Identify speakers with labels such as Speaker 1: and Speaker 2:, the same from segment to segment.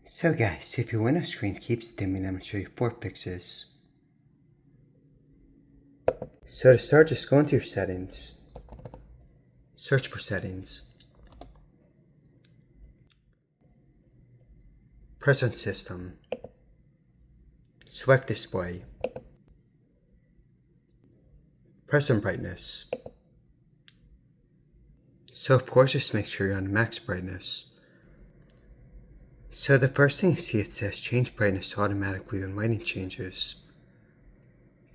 Speaker 1: So guys, if your Windows screen keeps dimming, I'm going to show you 4 fixes. So to start, just go into your settings, search for settings, press on system, select display, press on brightness. So of course just make sure you're on max brightness. So the first thing you see, it says change brightness automatically when lighting changes.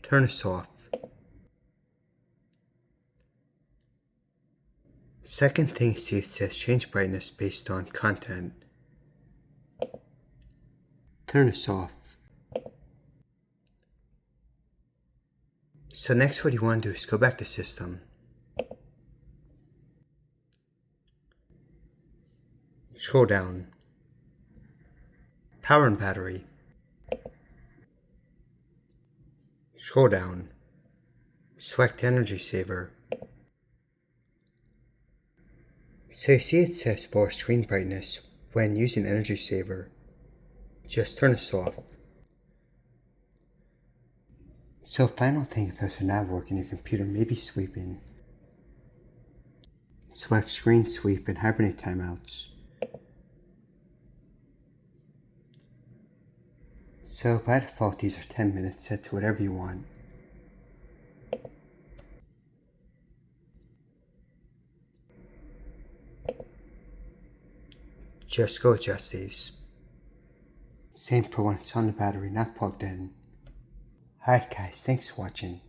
Speaker 1: Turn this off. Second thing you see, it says change brightness based on content. Turn this off. So next what you want to do is go back to system. Scroll down. Power and battery. Scroll down. Select energy saver. So you see it says for screen brightness when using energy saver. Just turn this off. So final thing, if those are not working, your computer may be sleeping. Select screen sleep and hibernate timeouts. So by default these are 10 minutes, set to whatever you want. Just go adjust these. Same for when it's on the battery, not plugged in. Alright guys, thanks for watching.